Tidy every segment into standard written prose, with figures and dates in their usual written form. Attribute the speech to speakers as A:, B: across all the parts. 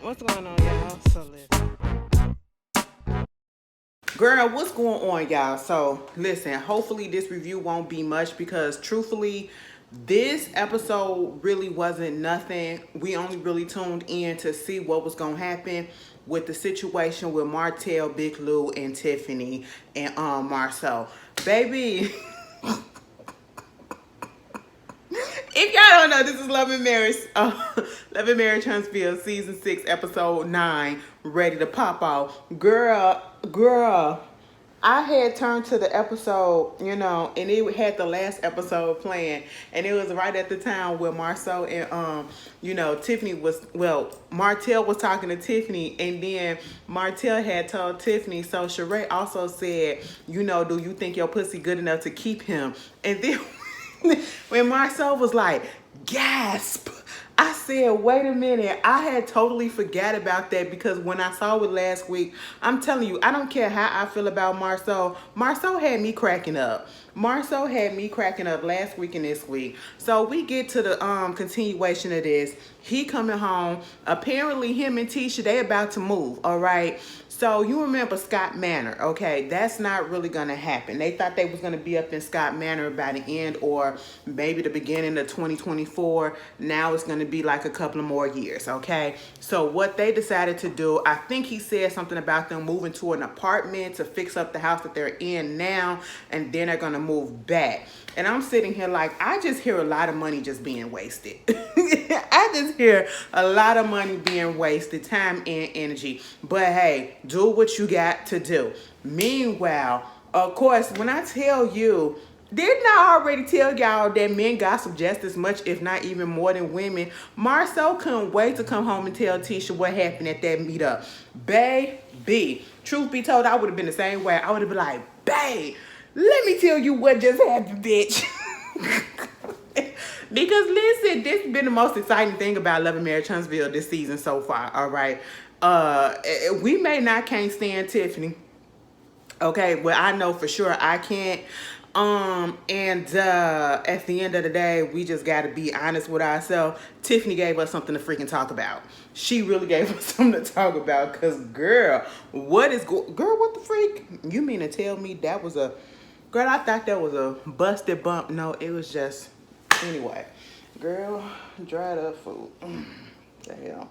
A: What's going on, y'all? So listen. Girl, what's going on, y'all? So listen, hopefully this review won't be much because truthfully, this episode really wasn't nothing. We only really tuned in to see what was gonna happen with the situation with Martell, Big Lou, and Tiffany and Marcel. Baby. If y'all don't know, this is Love and Marriage, Love and Marriage Huntsville, season 6, episode 9, ready to pop off. Girl, I had turned to the episode, and it had the last episode playing, and it was right at the time where Marcel and Tiffany Martell was talking to Tiffany, and then Martell had told Tiffany, so Sheree also said, do you think your pussy good enough to keep him? And then when Marcel was like, gasp, I said, wait a minute. I had totally forgot about that because when I saw it last week, I'm telling you, I don't care how I feel about Marcel. Marcel had me cracking up. Marcel had me cracking up last week and this week. So we get to the continuation of this. He coming home. Apparently him and Tisha, they about to move, all right? So you remember Scott Manor, okay? That's not really going to happen. They thought they was going to be up in Scott Manor by the end or maybe the beginning of 2024. Now it's going to be like a couple of more years, okay? So what they decided to do, I think he said something about them moving to an apartment to fix up the house that they're in now, and then they're going to move back. And I'm sitting here like, I just hear a lot of money just being wasted. I just hear a lot of money being wasted, time and energy. But hey, do what you got to do. Meanwhile, of course, when I tell you, didn't I already tell y'all that men gossip just as much, if not even more than women? Marcel couldn't wait to come home and tell Tisha what happened at that meetup. Baby, truth be told, I would have been the same way. I would have been like, babe, let me tell you what just happened, bitch. Because listen, this has been the most exciting thing about Love and Marriage Huntsville this season so far, all right? We may not can't stand Tiffany. Okay, well, I know for sure I can't. At the end of the day, we just got to be honest with ourselves. Tiffany gave us something to freaking talk about. She really gave us something to talk about because, girl, what the freak? You mean to tell me that was a... Girl, I thought that was a busted bump. No, it was just... Anyway, girl, dried up food. The hell.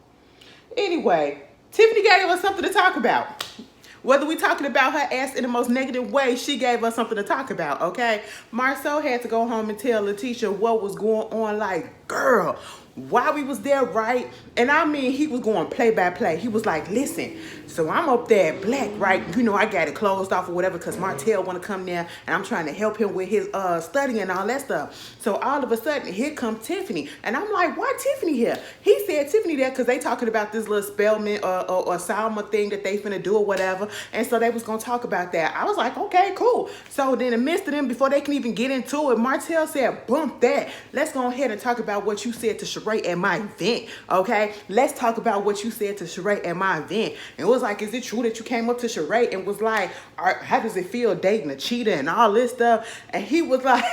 A: Anyway, Tiffany gave us something to talk about. Whether we talking about her ass in the most negative way, she gave us something to talk about, okay? Marcel had to go home and tell Letitia what was going on. Like, girl, while we was there, right? And I mean, he was going play by play. He was like, listen, so I'm up there at Black, right? I got it closed off or whatever because Martell want to come there and I'm trying to help him with his studying and all that stuff. So all of a sudden, here comes Tiffany. And I'm like, why Tiffany here? He said Tiffany there because they talking about this little spellman or Salma thing that they finna do or whatever. And so they was going to talk about that. I was like, okay, cool. So then in the midst of them, before they can even get into it, Martell said, bump that. Let's go ahead and talk about what you said to Sheree at my event, okay? Let's talk about what you said to Sheree at my event. And it was like, is it true that you came up to Sheree and was like, how does it feel dating a cheater and all this stuff? And he was like,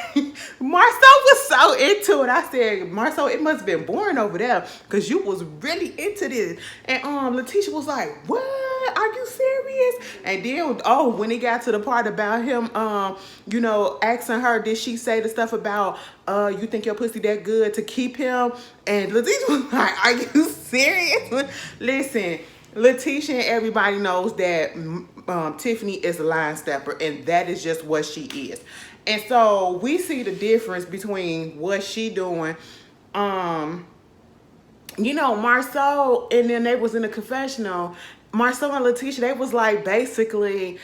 A: Marcel was so into it. I said, Marcel, it must have been boring over there because you was really into this. And Letitia was like, what? Are you serious? And then, when it got to the part about him, asking her, did she say the stuff about, you think your pussy that good to keep him? And Letitia was like, are you serious? Listen, Letitia and everybody knows that Tiffany is a line stepper, and that is just what she is. And so we see the difference between what she doing. Marcel, and then they was in the confessional. Marcel and Letitia, they was like basically,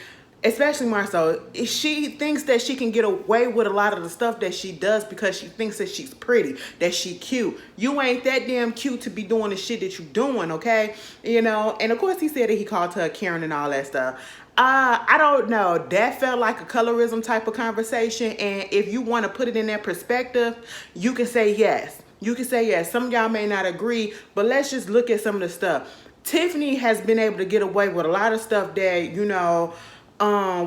A: especially Marcel, she thinks that she can get away with a lot of the stuff that she does because she thinks that she's pretty, that she cute. You ain't that damn cute to be doing the shit that you doing, okay? And of course he said that he called her Karen and all that stuff. I don't know. That felt like a colorism type of conversation. And if you want to put it in that perspective, you can say yes. You can say yes. Some of y'all may not agree, but let's just look at some of the stuff. Tiffany has been able to get away with a lot of stuff that,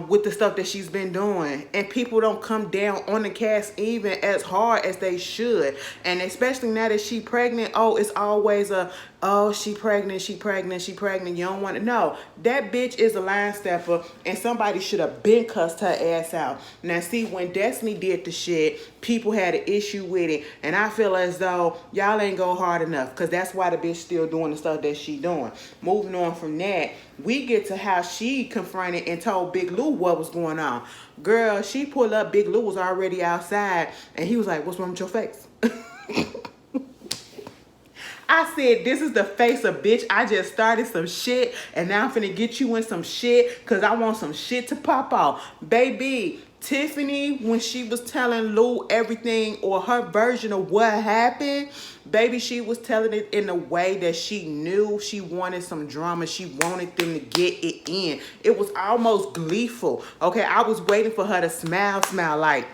A: with the stuff that she's been doing, and people don't come down on the cast even as hard as they should. And especially now that she's pregnant, it's always a oh, she pregnant, she pregnant, she pregnant. You don't want to know. That bitch is a line stepper, and somebody should have been cussed her ass out. Now, see, when Destiny did the shit, people had an issue with it, and I feel as though y'all ain't go hard enough, because that's why the bitch still doing the stuff that she doing. Moving on from that, we get to how she confronted and told Big Lou what was going on. Girl, she pulled up, Big Lou was already outside, and he was like, what's wrong with your face? I said, this is the face of bitch. I just started some shit, and now I'm finna get you in some shit because I want some shit to pop off. Baby, Tiffany, when she was telling Lou everything or her version of what happened, baby, she was telling it in a way that she knew she wanted some drama. She wanted them to get it in. It was almost gleeful. Okay, I was waiting for her to smile like,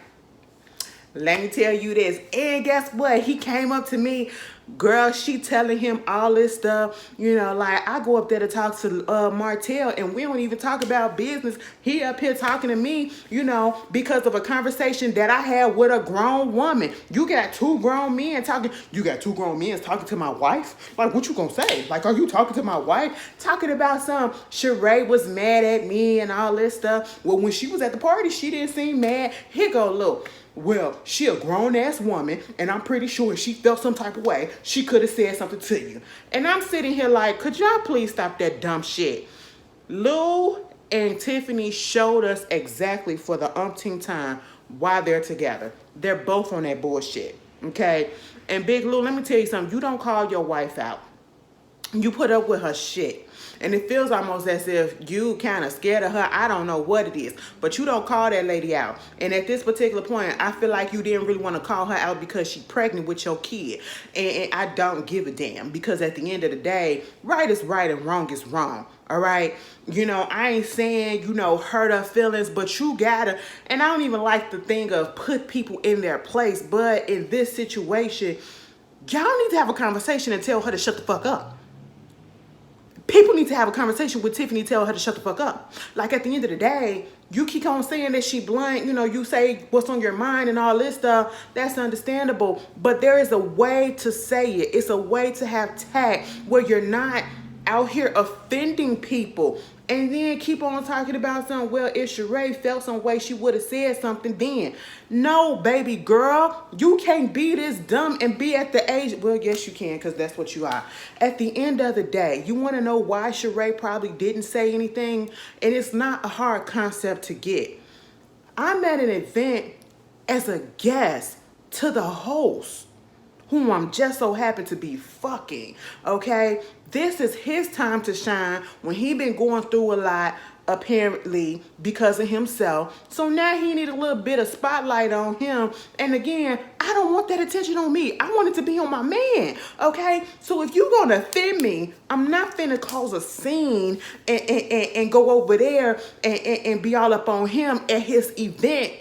A: let me tell you this. And guess what? He came up to me. Girl, she telling him all this stuff. You know, like, I go up there to talk to Martell, and we don't even talk about business. He up here talking to me, you know, because of a conversation that I had with a grown woman. You got two grown men talking. You got two grown men talking to my wife? Like, what you gonna say? Like, are you talking to my wife? Talking about some Sheree was mad at me and all this stuff. Well, when she was at the party, she didn't seem mad. Here go, look. Well, she a grown-ass woman, and I'm pretty sure if she felt some type of way, she could have said something to you. And I'm sitting here like, could y'all please stop that dumb shit? Lou and Tiffany showed us exactly for the umpteenth time why they're together. They're both on that bullshit, okay? And Big Lou, let me tell you something. You don't call your wife out. You put up with her shit. And it feels almost as if you kind of scared of her. I don't know what it is. But you don't call that lady out. And at this particular point, I feel like you didn't really want to call her out because she's pregnant with your kid. And I don't give a damn. Because at the end of the day, right is right and wrong is wrong. All right? You know, I ain't saying, you know, hurt her feelings. But you gotta. And I don't even like the thing of put people in their place. But in this situation, y'all need to have a conversation and tell her to shut the fuck up. People need to have a conversation with Tiffany, tell her to shut the fuck up. Like, at the end of the day, you keep on saying that she blunt, you know, you say what's on your mind and all this stuff. That's understandable. But there is a way to say it. It's a way to have tact where you're not out here offending people. And then keep on talking about something. Well, if Sheree felt some way, she would have said something then. No, baby girl. You can't be this dumb and be at the age. Well, yes, you can, because that's what you are. At the end of the day, you want to know why Sheree probably didn't say anything? And it's not a hard concept to get. I'm at an event as a guest to the host, whom I'm just so happen to be fucking, okay? This is his time to shine when he been going through a lot, apparently, because of himself. So now he need a little bit of spotlight on him. And again, I don't want that attention on me. I want it to be on my man, okay? So if you're going to offend me, I'm not finna cause a scene and go over there and be all up on him at his event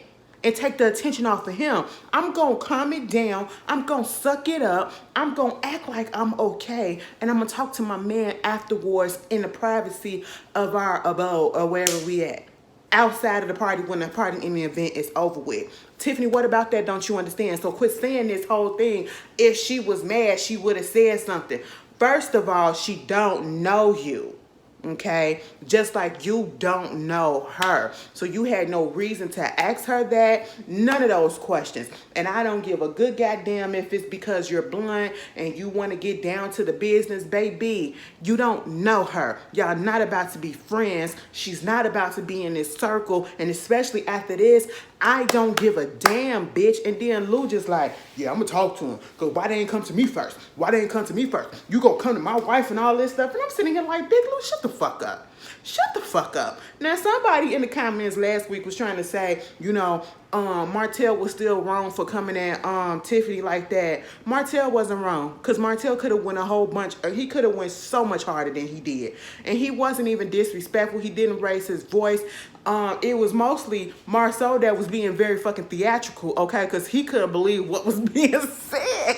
A: and take the attention off of him. I'm going to calm it down. I'm going to suck it up. I'm going to act like I'm okay. And I'm going to talk to my man afterwards in the privacy of our abode or wherever we at. Outside of the party when the party in the event is over with. Tiffany, what about that? Don't you understand? So quit saying this whole thing. If she was mad, she would have said something. First of all, she don't know you. Okay, just like you don't know her. So you had no reason to ask her that. None of those questions. And I don't give a good goddamn if it's because you're blunt and you want to get down to the business, baby. You don't know her. Y'all not about to be friends. She's not about to be in this circle. And especially after this, I don't give a damn, bitch. And then Lou just like, yeah, I'm gonna talk to him. Cause why they ain't come to me first? Why they ain't come to me first? You gonna come to my wife and all this stuff? And I'm sitting here like, Big Lou, shut the fuck up. Shut the fuck up. Now, somebody in the comments last week was trying to say, you know, Martell was still wrong for coming at Tiffany like that. Martell wasn't wrong, because Martell could have went a whole bunch, he could have went so much harder than he did. And he wasn't even disrespectful. He didn't raise his voice. It was mostly Marceau that was being very fucking theatrical, okay, because he couldn't believe what was being said.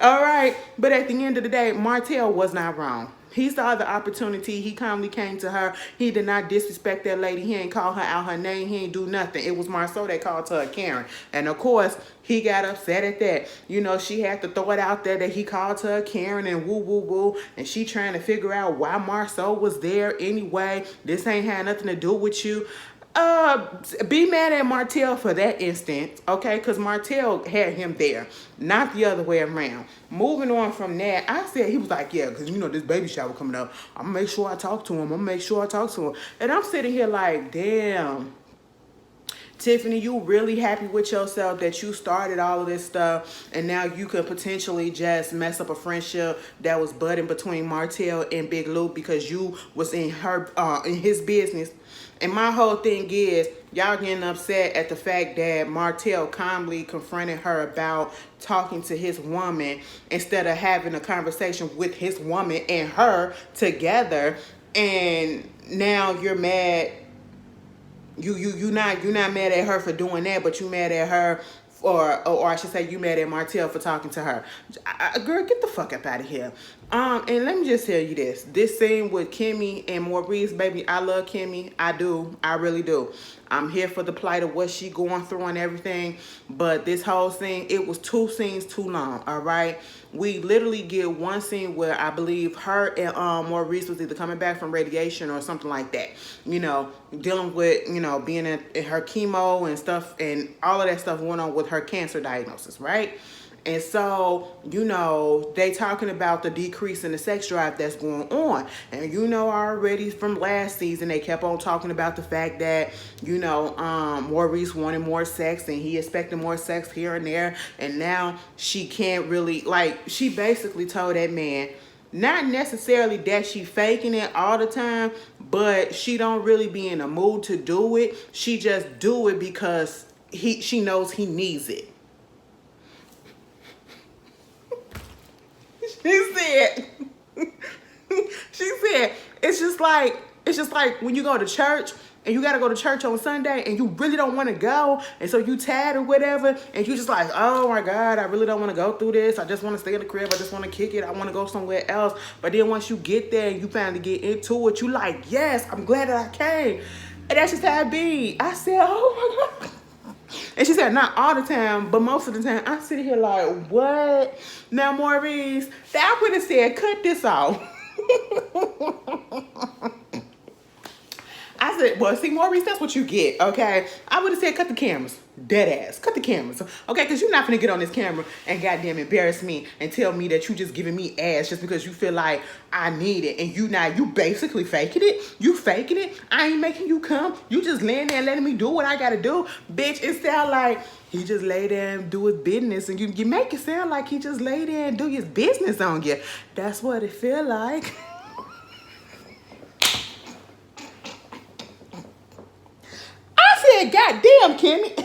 A: All right, but at the end of the day, Martell was not wrong. He saw the opportunity. He calmly came to her. He did not disrespect that lady. He ain't call her out her name. He ain't do nothing. It was Marceau that called her Karen. And of course, he got upset at that. You know, she had to throw it out there that he called her Karen and woo, woo, woo. And she trying to figure out why Marceau was there anyway. This ain't had nothing to do with you. Be mad at Martell for that instance, okay? Because Martell had him there, not the other way around. Moving on from that, I said, he was like, yeah, because, you know, this baby shower coming up. I'm going to make sure I talk to him. I'm going to make sure I talk to him. And I'm sitting here like, damn. Tiffany, you really happy with yourself that you started all of this stuff and now you could potentially just mess up a friendship that was budding between Martell and Big Luke because you was in his business. And my whole thing is, y'all getting upset at the fact that Martell calmly confronted her about talking to his woman instead of having a conversation with his woman and her together. And now you're mad. You're not mad at her for doing that, but you mad at her or I should say you mad at Martell for talking to her. Girl, get the fuck up out of here. And let me just tell you this. This scene with Kimmy and Maurice, baby, I love Kimmy. I do. I really do. I'm here for the plight of what she going through and everything. But this whole scene, it was 2 scenes too long, all right? We literally get one scene where I believe her and Maurice was either coming back from radiation or something like that. You know, dealing with, you know, being in her chemo and stuff and all of that stuff went on with her cancer diagnosis, right? And so, you know, they talking about the decrease in the sex drive that's going on. And you know already from last season, they kept on talking about the fact that, you know, Maurice wanted more sex and he expected more sex here and there. And now she can't really, like, she basically told that man, not necessarily that she faking it all the time, but she don't really be in a mood to do it. She just do it because she knows he needs it. She said, it's just like when you go to church and you got to go to church on Sunday and you really don't want to go. And so you tired or whatever. And you just like, oh my God, I really don't want to go through this. I just want to stay in the crib. I just want to kick it. I want to go somewhere else. But then once you get there and you finally get into it, you like, yes, I'm glad that I came. And that's just how it be. I said, oh my God. And she said, not all the time, but most of the time. I sit here like, what? Now, Maurice, I would have said, cut this off. I said, well, see, Maurice, that's what you get, okay? I would have said, cut the cameras. Dead ass. Cut the cameras. Okay, because you're not going to get on this camera and goddamn embarrass me and tell me that you just giving me ass just because you feel like I need it. And you basically faking it. You faking it. I ain't making you come. You just laying there and letting me do what I got to do. Bitch, it sound like he just lay there and do his business. And you make it sound like he just lay there and do his business on you. That's what it feel like. I said, goddamn, Kimmy.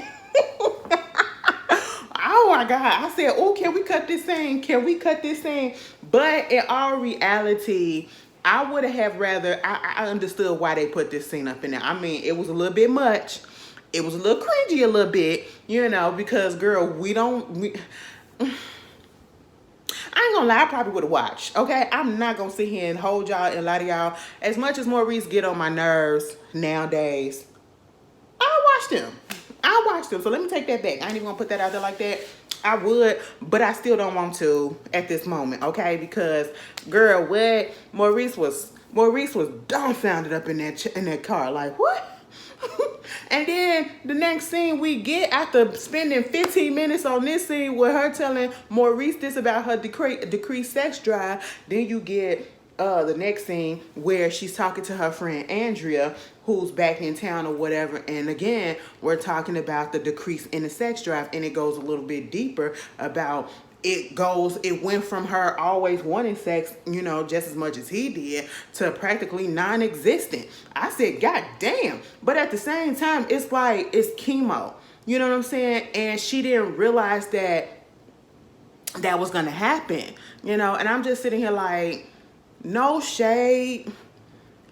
A: Oh my God. I said, oh, can we cut this scene? Can we cut this scene? But in all reality, I would have rather, I understood why they put this scene up in there. I mean, it was a little bit much. It was a little cringy a little bit, you know, because girl, I ain't gonna lie, I probably would have watched, okay? I'm not gonna sit here and hold y'all and lie to y'all. As much as Maurice get on my nerves nowadays, I watched him. So let me take that back. I ain't even gonna put that out there like that. I would, but I still don't want to at this moment, okay? Because, girl, what? Maurice was dumbfounded up in that car. Like, what? And then the next scene we get, after spending 15 minutes on this scene with her telling Maurice this about her decreased sex drive, then you get the next scene where she's talking to her friend Andrea, who's back in town or whatever. And again, we're talking about the decrease in the sex drive, and it goes a little bit deeper about it went from her always wanting sex, you know, just as much as he did, to practically non-existent. I said, God damn. But at the same time, it's like, it's chemo. You know what I'm saying? And she didn't realize that was going to happen, you know? And I'm just sitting here like, no shade.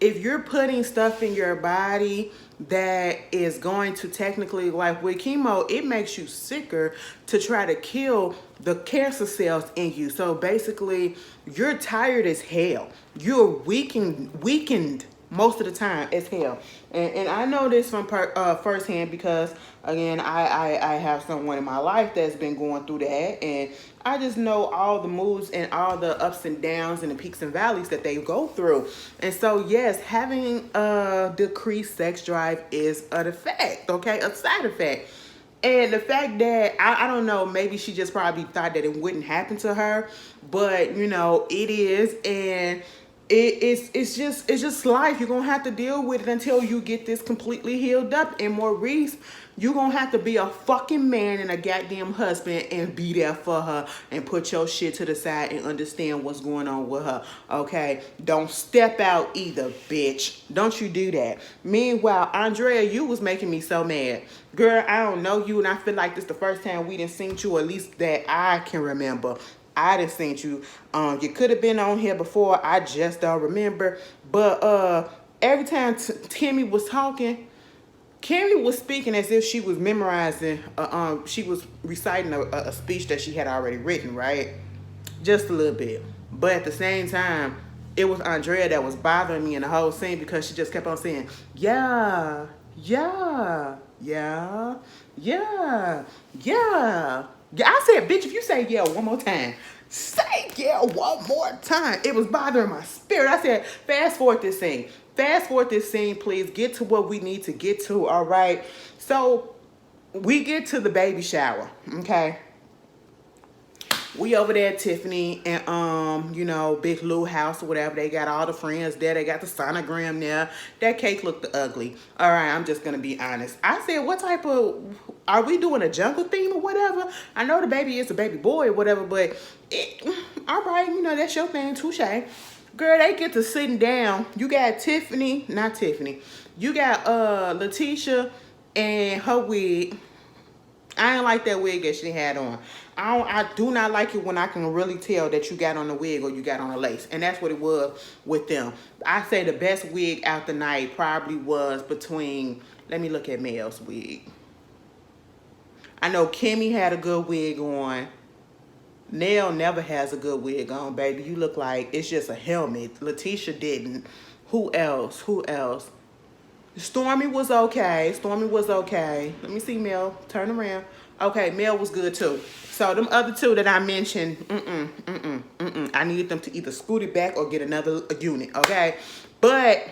A: if you're putting stuff in your body that is going to technically, like with chemo, it makes you sicker to try to kill the cancer cells in you. So basically, you're tired as hell. You're weakened most of the time as hell. And I know this from firsthand because, again, I have someone in my life that's been going through that. And I just know all the moods and all the ups and downs and the peaks and valleys that they go through. And so, yes, having a decreased sex drive is an effect, okay? A side effect. And the fact that, I don't know, maybe she just probably thought that it wouldn't happen to her. But, you know, it is. And it's just life. You're gonna have to deal with it until you get this completely healed up. And Maurice, you're gonna have to be a fucking man and a goddamn husband and be there for her and put your shit to the side and understand what's going on with her. Okay? Don't step out either, bitch. Don't you do that. Meanwhile, Andrea, you was making me so mad. Girl, I don't know you, and I feel like this the first time we didn't seen you, or at least that I can remember. I didn't seen you. You could have been on here before. I just don't remember. But every time Timmy was talking, Kimmy was speaking as if she was memorizing. She was reciting a speech that she had already written, right? Just a little bit. But at the same time, it was Andrea that was bothering me in the whole scene because she just kept on saying, yeah, yeah, yeah, yeah, yeah. Yeah, I said, bitch, if you say yeah one more time, say yeah one more time. It was bothering my spirit. I said, fast forward this scene. Fast forward this scene, please. Get to what we need to get to, all right? So, we get to the baby shower, okay? We over there at Tiffany and, you know, Big Lou house or whatever. They got all the friends there. They got the sonogram there. That cake looked ugly. All right, I'm just going to be honest. I said, what type of, are we doing a jungle theme or whatever? I know the baby is a baby boy or whatever, but all right, you know, that's your thing, touche. Girl, they get to sitting down. You got Tiffany, not Tiffany. You got Letitia and her wig. I ain't like that wig that she had on. I do not like it when I can really tell that you got on a wig or you got on a lace. And that's what it was with them. I say the best wig out the night probably was between, let me look at Mel's wig. I know Kimmy had a good wig on. Nell never has a good wig on, baby. You look like it's just a helmet. Letitia didn't. Who else? Who else? Stormy was okay. Stormy was okay. Let me see Mel. Turn around. Okay, Mel was good too. So them other two that I mentioned, I needed them to either scoot it back or get another unit, okay? But,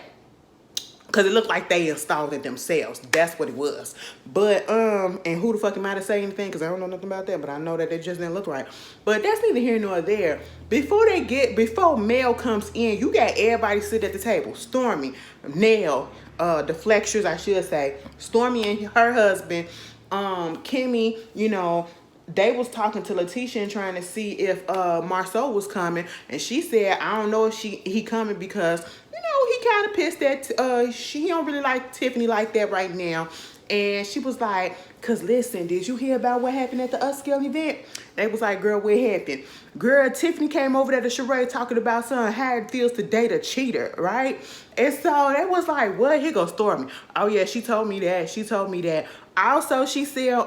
A: because it looked like they installed it themselves. That's what it was. But, and who the fuck am I to say anything? Because I don't know nothing about that. But I know that it just didn't look right. But that's neither here nor there. Before Mel comes in, you got everybody sit at the table. Stormy, Nell, the Flexures, I should say. Stormy and her husband, Kimmy, you know, they was talking to Letitia and trying to see if Marceau was coming. And she said, I don't know if he coming because, you know, he kind of pissed that he don't really like Tiffany like that right now. And she was like, cause listen, did you hear about what happened at the Upscale event? They was like, girl, what happened? Girl, Tiffany came over there to Sheree talking about how it feels to date a cheater, right? And so they was like, what? Here goes Stormy. Oh yeah, she told me that. She told me that. Also, she said,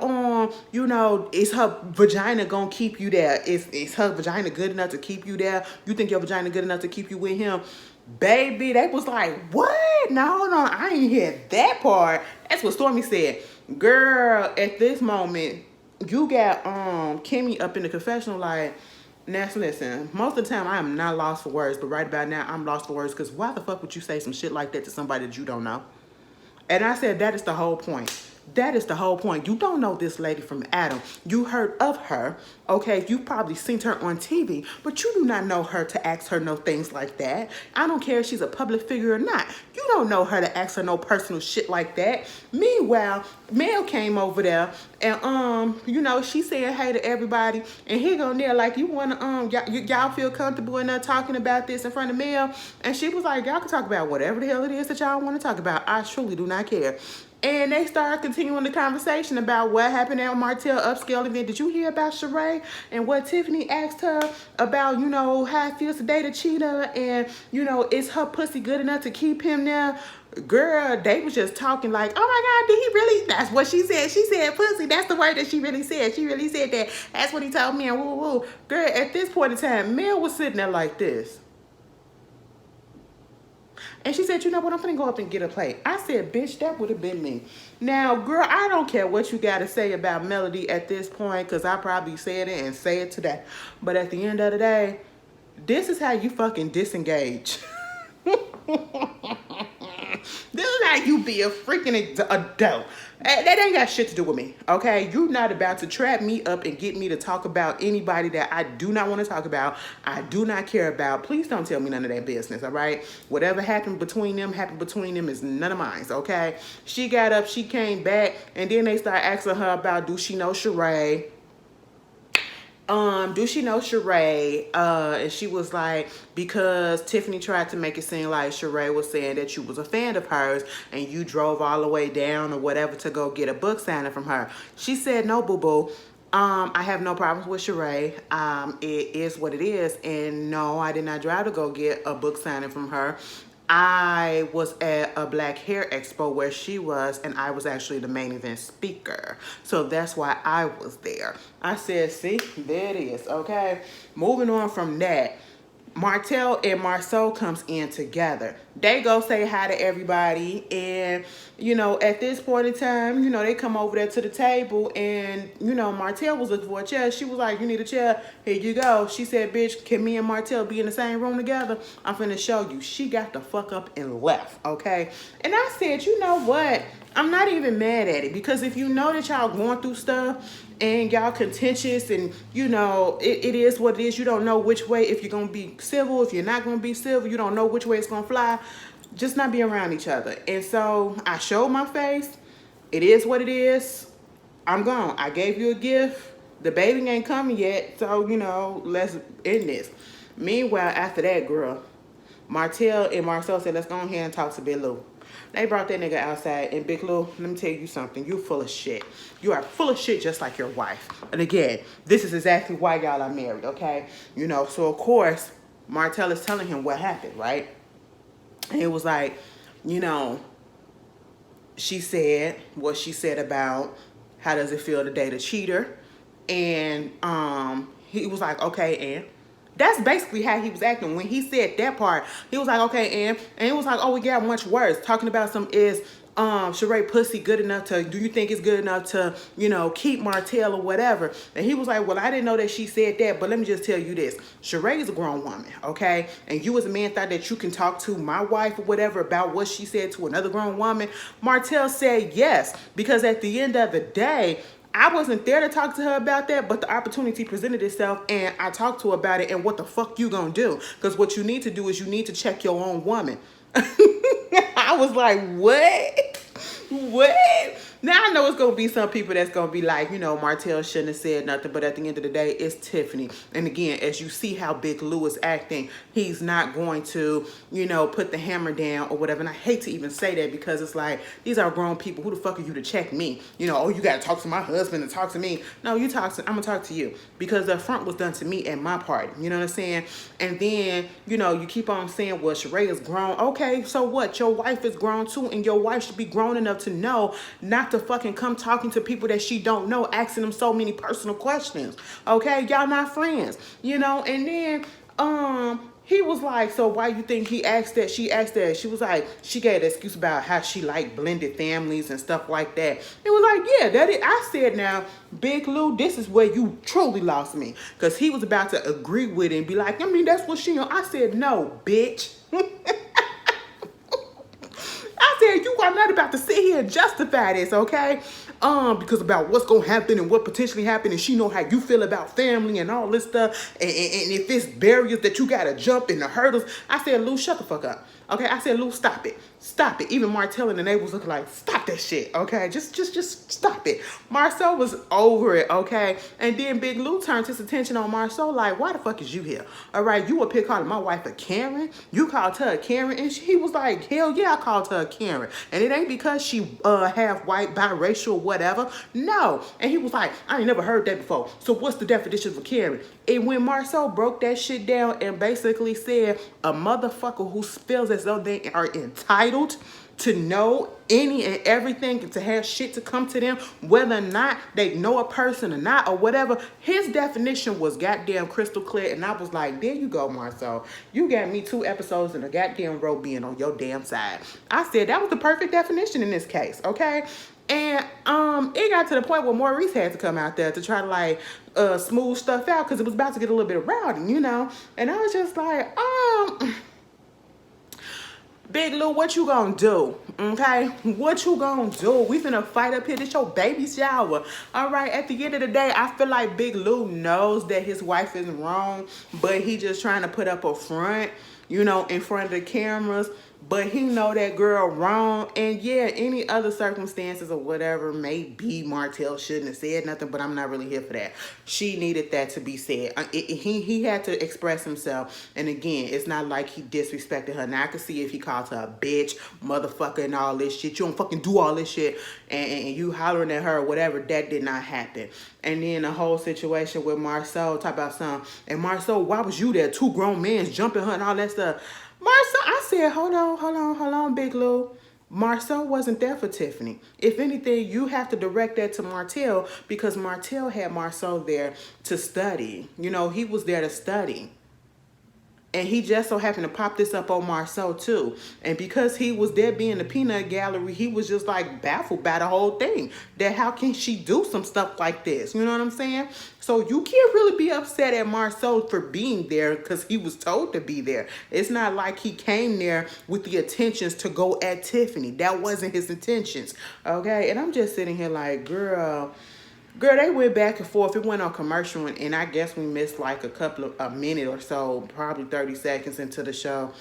A: you know, is her vagina gonna keep you there? Is her vagina good enough to keep you there? You think your vagina good enough to keep you with him? Baby, they was like, what? No, I ain't hear that part. That's what Stormy said. Girl, at this moment, you got Kimmy up in the confessional like, Ness, listen, most of the time I am not lost for words, but right about now I'm lost for words because why the fuck would you say some shit like that to somebody that you don't know? And I said that is the whole point. That is the whole point. You don't know this lady from Adam. You heard of her, okay? You probably seen her on TV, but you do not know her to ask her no things like that. I don't care if she's a public figure or not. You don't know her to ask her no personal shit like that. Meanwhile, Mel came over there and you know, she said hey to everybody, and he go there like, you wanna y'all feel comfortable enough talking about this in front of Mel? And she was like, y'all can talk about whatever the hell it is that y'all want to talk about. I truly do not care. And they started continuing the conversation about what happened at Martell upscale event. Did you hear about Sheree and what Tiffany asked her about, you know, how it feels to date a cheater and, you know, is her pussy good enough to keep him there? Girl, they was just talking like, oh my God, did he really? That's what she said. She said pussy. That's the word that she really said. She really said that. That's what he told me and woo woo. Girl, at this point in time, Mel was sitting there like this. And she said, you know what, I'm finna go up and get a plate. I said, bitch, that would have been me. Now, girl, I don't care what you got to say about Melody at this point, because I probably said it and say it today. But at the end of the day, this is how you fucking disengage. This is how you be a freaking adult. That ain't got shit to do with me, okay? You're not about to trap me up and get me to talk about anybody that I do not want to talk about, I do not care about. Please don't tell me none of that business, all right? Whatever happened between them is none of mine, okay? She got up, she came back, and then they start asking her about, do she know Sheree? Do she know Sheree? And she was like, because Tiffany tried to make it seem like Sheree was saying that you was a fan of hers and you drove all the way down or whatever to go get a book signing from her. She said, no, boo-boo. I have no problems with Sheree. It is what it is. And no, I did not drive to go get a book signing from her. I was at a Black Hair Expo where she was, and I was actually the main event speaker. So that's why I was there. I said, see, there it is, okay? Moving on from that, Martell and Marceau comes in together. They go say hi to everybody, and, you know, at this point in time, you know, they come over there to the table, and, you know, Martell was looking for a chair. She was like, you need a chair? Here you go. She said, bitch, can me and Martell be in the same room together? I'm finna show you. She got the fuck up and left, okay? And I said, you know what? I'm not even mad at it, because if you know that y'all going through stuff and y'all contentious and, you know, it is what it is. You don't know which way, if you're going to be civil, if you're not going to be civil, you don't know which way it's going to fly. Just not be around each other. And so I showed my face. It is what it is. I'm gone. I gave you a gift. The baby ain't coming yet. So, you know, let's end this. Meanwhile, after that, girl, Martell and Marceau said, let's go ahead and talk to Big Lou. They brought that nigga outside, and Big Lou, let me tell you something. You full of shit. You are full of shit just like your wife. And again, this is exactly why y'all are married, okay? You know, so of course, Martell is telling him what happened, right? And it was like, you know, she said what she said about how does it feel to date a cheater. And he was like, okay, and that's basically how he was acting. When he said that part, he was like, okay, and it was like, oh, we got much worse. Talking about some is Sheree pussy good enough to, do you think it's good enough to, you know, keep Martell or whatever? And he was like, well, I didn't know that she said that, but let me just tell you this. Sheree is a grown woman, okay? And you as a man thought that you can talk to my wife or whatever about what she said to another grown woman. Martell said yes, because at the end of the day, I wasn't there to talk to her about that, but the opportunity presented itself and I talked to her about it. And what the fuck you gonna do? Because what you need to do is you need to check your own woman. I was like, what? What? Now I know it's going to be some people that's going to be like, you know, Martell shouldn't have said nothing. But at the end of the day, it's Tiffany. And again, as you see how Big Lou is acting, he's not going to, you know, put the hammer down or whatever. And I hate to even say that because it's like, these are grown people. Who the fuck are you to check me? You know, oh, you got to talk to my husband and talk to me. No, I'm going to talk to you because the affront was done to me at my party. You know what I'm saying? And then, you know, you keep on saying, well, Sheree is grown. Okay, so what? Your wife is grown too. And your wife should be grown enough to know not to fucking come talking to people that she don't know, asking them so many personal questions. Okay, y'all not friends, you know. And then he was like, so why you think he asked that? She asked that. She was like, she gave an excuse about how she liked blended families and stuff like that. It was like, yeah, that is. I said, now, Big Lou, this is where you truly lost me, because he was about to agree with it and be like, I mean, that's what she. I said, no, bitch. I said, you are not about to sit here and justify this, okay? because about what's gonna happen and what potentially happened, and she know how you feel about family and all this stuff, and if it's barriers that you gotta jump and the hurdles. I said, Lou, shut the fuck up. Okay, I said, Lou, stop it. Stop it. Even Martell and the neighbors looking like, stop that shit. Okay, just stop it. Marcel was over it. Okay, and then Big Lou turned his attention on Marcel like, why the fuck is you here? All right, you up here calling my wife a Karen? You called her a Karen, and he was like, hell yeah, I called her a Karen, and it ain't because she half white, biracial, whatever. No, and he was like, I ain't never heard that before. So what's the definition of a Karen? And when Marcel broke that shit down and basically said a motherfucker who feels as though they are entitled to know any and everything and to have shit to come to them, whether or not they know a person or not or whatever, his definition was goddamn crystal clear. And I was like, there you go, Marcel. You got me 2 episodes and a goddamn row being on your damn side. I said that was the perfect definition in this case, okay? And it got to the point where Maurice had to come out there to try to like smooth stuff out because it was about to get a little bit rowdy, you know? And I was just like, Big Lou, what you gonna do? Okay? What you gonna do? We finna fight up here. This your baby shower. All right, at the end of the day, I feel like Big Lou knows that his wife is wrong, but he just trying to put up a front, you know, in front of the cameras. But he know that girl wrong. And yeah, any other circumstances or whatever may be, Martell shouldn't have said nothing, but I'm not really here for that. She needed that to be said. He had to express himself. And again, it's not like he disrespected her. Now I can see if he called her a bitch, motherfucker, and all this shit. You don't fucking do all this shit. And you hollering at her or whatever. That did not happen. And then the whole situation with Marcel, talk about something. And Marcel, why was you there? 2 grown men jumping her and all that stuff. Marcel, I said, hold on, Big Lou. Marcel wasn't there for Tiffany. If anything, you have to direct that to Martell because Martell had Marcel there to study. You know, he was there to study. And he just so happened to pop this up on Marcel too. And because he was there being the peanut gallery, he was just like baffled by the whole thing. That how can she do some stuff like this? You know what I'm saying? So you can't really be upset at Marcel for being there because he was told to be there. It's not like he came there with the intentions to go at Tiffany. That wasn't his intentions. Okay? And I'm just sitting here like, girl, they went back and forth. It went on commercial, and I guess we missed like a minute or so, probably 30 seconds into the show.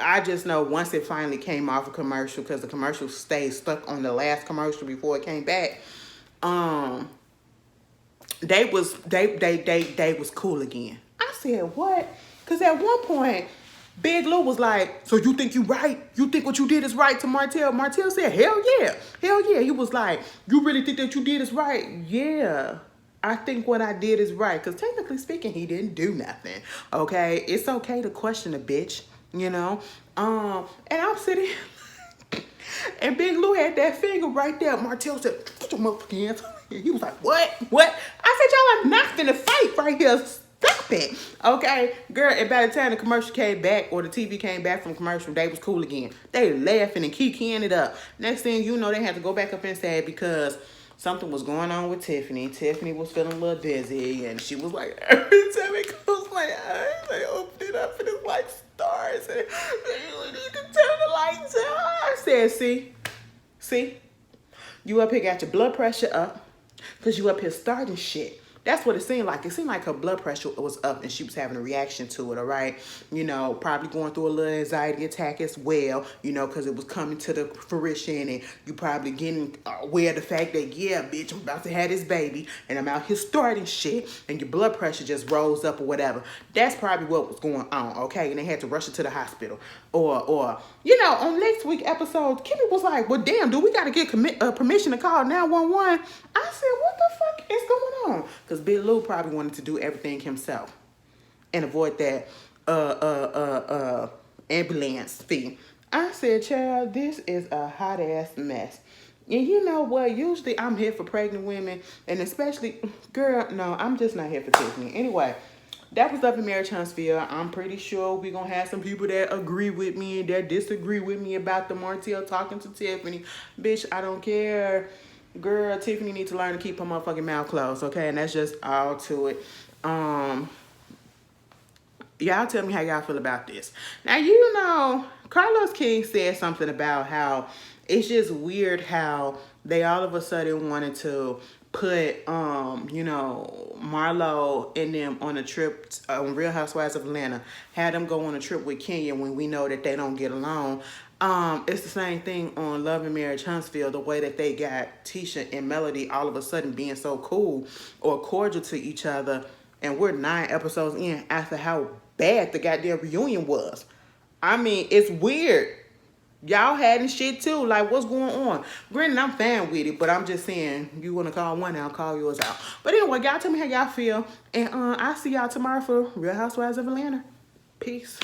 A: I just know once it finally came off a commercial, because the commercial stayed stuck on the last commercial before it came back. They was cool again. I said, what? Because at one point, Big Lou was like, so you think you right? You think what you did is right to Martell? Martell said, hell yeah. Hell yeah. He was like, you really think that you did is right? Yeah. I think what I did is right. Because technically speaking, he didn't do nothing. Okay? It's okay to question a bitch, you know? And I'm sitting and Big Lou had that finger right there. Martell said, put your motherfucking hands on me. He was like, what? I said, y'all are not finna fight right here. Stop it. Okay, girl, and by the time the commercial came back or the TV came back from commercial, they was cool again. They laughing and kikiing it up. Next thing you know, they had to go back up inside because something was going on with Tiffany. Tiffany was feeling a little dizzy, and she was like, every time it closed my eyes, I opened it up and it's like stars. And you can turn the lights on. I said, see, you up here got your blood pressure up because you up here starting shit. That's what it seemed like. It seemed like her blood pressure was up and she was having a reaction to it, all right? You know, probably going through a little anxiety attack as well, you know, because it was coming to the fruition and you probably getting aware of the fact that, yeah, bitch, I'm about to have this baby and I'm out here starting shit and your blood pressure just rose up or whatever. That's probably what was going on, okay? And they had to rush her to the hospital. Or you know, on next week's episode, Kimmy was like, well, damn, do we got to get permission to call 911? I said, what the fuck is going on? Because Big Lou probably wanted to do everything himself and avoid that ambulance fee. I said, child, this is a hot ass mess. And you know what? Usually I'm here for pregnant women, and especially, girl, no, I'm just not here for Tiffany. Anyway, that was up in Marriage Huntsville. I'm pretty sure we're going to have some people that agree with me and that disagree with me about the Martell talking to Tiffany. Bitch, I don't care. Girl, Tiffany needs to learn to keep her motherfucking mouth closed, okay? And that's just all to it. Y'all tell me how y'all feel about this. Now, you know, Carlos King said something about how it's just weird how they all of a sudden wanted to put you know, Marlo and them on a trip on Real Housewives of Atlanta, had them go on a trip with Kenya when we know that they don't get along. It's the same thing on Love and Marriage Huntsville, the way that they got Tisha and Melody all of a sudden being so cool or cordial to each other, and we're 9 episodes in after how bad the goddamn reunion was. I mean, it's weird. Y'all had and shit too. Like, what's going on? Granted, I'm fan with it, but I'm just saying, you want to call one out, call yours out. But anyway, y'all tell me how y'all feel. And I'll see y'all tomorrow for Real Housewives of Atlanta. Peace.